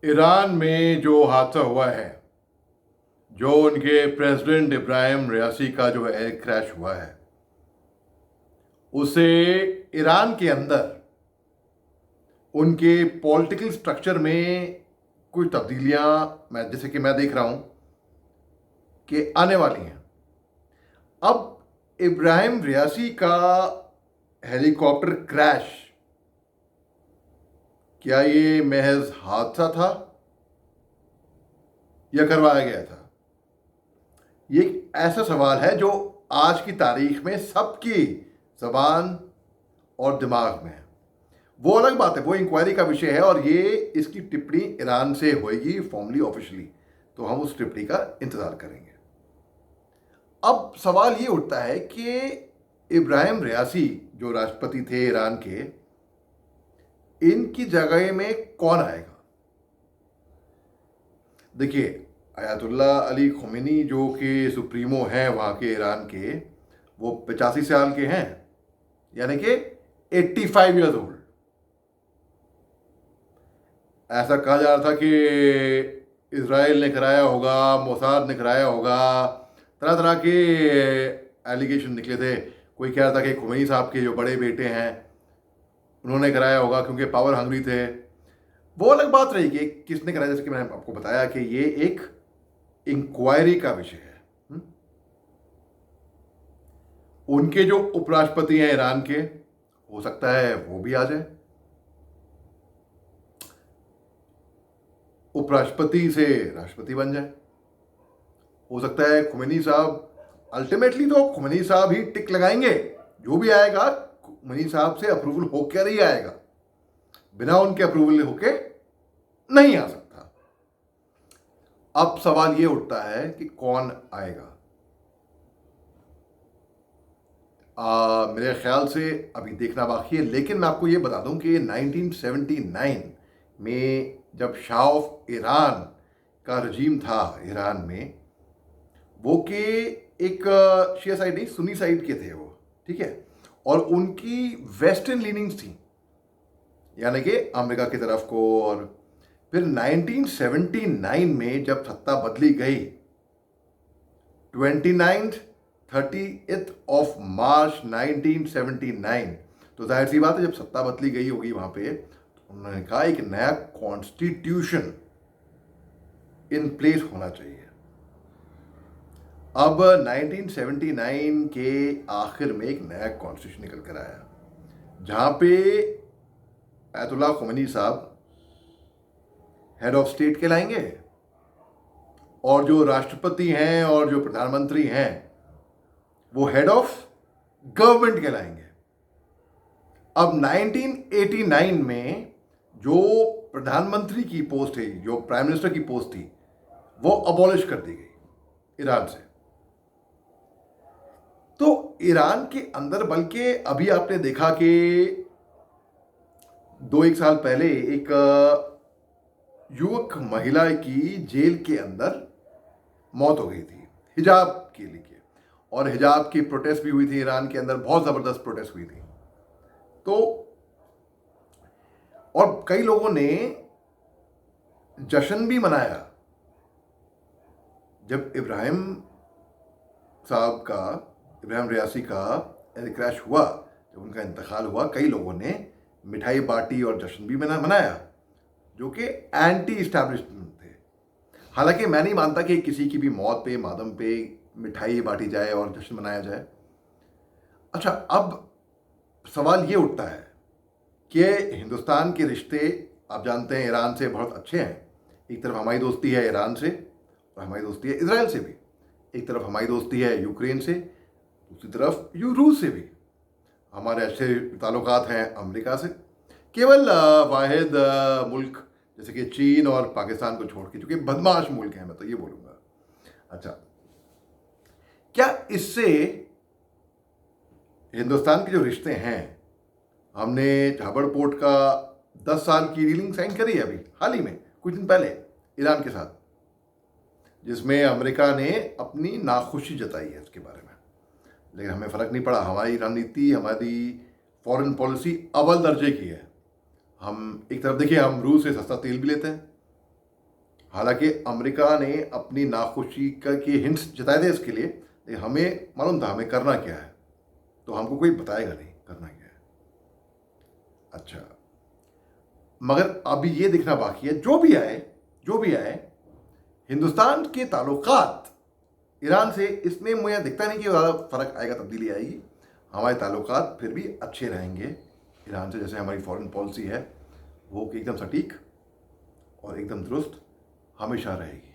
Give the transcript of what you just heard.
Iran में जो हादसा हुआ है, जो उनके प्रेसिडेंट इब्राहिम रईसी का जो एयर क्रैश हुआ है, उसे ईरान के अंदर उनके पॉलिटिकल स्ट्रक्चर में कुछ तब्दीलियां मैं जैसे कि मैं देख रहा हूं कि आने वाली हैं। अब इब्राहिम रईसी का हेलीकॉप्टर क्रैश, क्या ये महज हादसा था या करवाया गया था? ये एक ऐसा सवाल है जो आज की तारीख में सबकी जबान और दिमाग में है। वो अलग बात है, वो इंक्वायरी का विषय है और ये इसकी टिप्पणी ईरान से होएगी फॉर्मली ऑफिशियली, तो हम उस टिप्पणी का इंतजार करेंगे। अब सवाल ये उठता है कि इब्राहिम रईसी जो राष्ट्रपति थे ईरान के, इनकी जगह में कौन आएगा? देखिए, अयातुल्ला अली खुमैनी जो कि सुप्रीमो हैं वहाँ के ईरान के, वो 85 साल के हैं, यानी कि 85 ईयर्स ओल्ड। ऐसा कहा जा रहा था कि इजराइल ने कराया होगा, मोसाद ने कराया होगा, तरह तरह के एलिगेशन निकले थे। कोई कह रहा था कि खुमैनी साहब के जो बड़े बेटे हैं उन्होंने कराया होगा क्योंकि पावर हंग्री थे। वो अलग बात रही कि किसने कराया, जैसे कि मैंने आपको बताया कि ये एक इंक्वायरी का विषय है। उनके जो उपराष्ट्रपति हैं ईरान के, हो सकता है वो भी आ जाए। उपराष्ट्रपति से राष्ट्रपति बन जाए। हो सकता है खुमैनी साहब, अल्टीमेटली तो खुमैनी साहब ही टिक लगाएंगे। जो भी आएगा खुमैनी साहब से अप्रूवल होकर ही आएगा, बिना उनके अप्रूवल होके नहीं आ सकता। अब सवाल ये उठता है कि कौन आएगा। मेरे ख्याल से अभी देखना बाकी है, लेकिन मैं आपको ये बता दूं कि 1979 में जब शाह ऑफ ईरान का रजीम था ईरान में, वो के एक शिया साइड नहीं, सुन्नी साइड के थे वो, ठीक है, और उनकी वेस्टर्न लीनिंग्स थी, यानी कि अमेरिका की तरफ को। और फिर 1979 में जब सत्ता बदली गई, 30 ऑफ मार्च 1979, तो जाहिर सी बात है जब सत्ता बदली गई होगी वहां पे, तो उन्होंने कहा एक नया कॉन्स्टिट्यूशन इन प्लेस होना चाहिए। अब 1979 के आखिर में एक नया कॉन्स्टिट्यूशन निकल कर आया, जहां पे अयतुल्ला खुमैनी साहब हेड ऑफ स्टेट कहलाएंगे और जो राष्ट्रपति हैं और जो प्रधानमंत्री हैं वो हेड ऑफ गवर्नमेंट कहलाएंगे। अब 1989 में जो प्रधानमंत्री की पोस्ट थी, जो प्राइम मिनिस्टर की पोस्ट थी, वो अबॉलिश कर दी गई ईरान से। तो ईरान के अंदर, बल्कि अभी आपने देखा कि 2-1 साल पहले एक युवक महिला की जेल के अंदर मौत हो गई थी हिजाब के लिए, और हिजाब की प्रोटेस्ट भी हुई थी ईरान के अंदर, बहुत ज़बरदस्त प्रोटेस्ट हुई थी। तो और कई लोगों ने जश्न भी मनाया जब इब्राहिम रईसी का एयर क्रैश हुआ, जब उनका इंतकाल हुआ। कई लोगों ने मिठाई बांटी और जश्न भी मनाया, जो कि एंटी इस्टेब्लिशमेंट थे। हालांकि मैं नहीं मानता कि किसी की भी मौत पे, मातम पे मिठाई बांटी जाए और जश्न मनाया जाए। अच्छा, अब सवाल ये उठता है कि हिंदुस्तान के रिश्ते, आप जानते हैं, ईरान से बहुत अच्छे हैं। एक तरफ हमारी दोस्ती है ईरान से और हमारी दोस्ती है इजराइल से भी। एक तरफ हमारी दोस्ती है यूक्रेन से, दूसरी तरफ रूस से भी हमारे अच्छे ताल्लुकात हैं अमेरिका से। केवल वाहिद मुल्क जैसे कि चीन और पाकिस्तान को छोड़ के, जो कि बदमाश मुल्क हैं, मैं तो ये बोलूँगा। अच्छा, क्या इससे हिंदुस्तान के जो रिश्ते हैं, हमने झाबड़ पोर्ट का 10 साल की डीलिंग साइन करी है अभी हाल ही में, कुछ दिन पहले, ईरान के साथ, जिसमें अमेरिका ने अपनी नाखुशी जताई है इसके बारे में। लेकिन हमें फ़र्क नहीं पड़ा। हमारी रणनीति, हमारी फॉरेन पॉलिसी अव्वल दर्जे की है। हम एक तरफ देखिए, हम रूस से सस्ता तेल भी लेते हैं, हालांकि अमेरिका ने अपनी नाखुशी के हिंट्स जताए थे इसके लिए, लेकिन हमें मालूम था हमें करना क्या है, तो हमको कोई बताएगा नहीं करना क्या है। अच्छा, मगर अभी ये देखना बाकी है, जो भी आए हिंदुस्तान के ताल्लुकात ईरान से, इसमें मुझे दिखता नहीं कि ज़्यादा फ़र्क आएगा, तब्दीली आएगी। हमारे ताल्लुकात फिर भी अच्छे रहेंगे ईरान से, जैसे हमारी फॉरेन पॉलिसी है वो कि एकदम सटीक और एकदम दुरुस्त हमेशा रहेगी।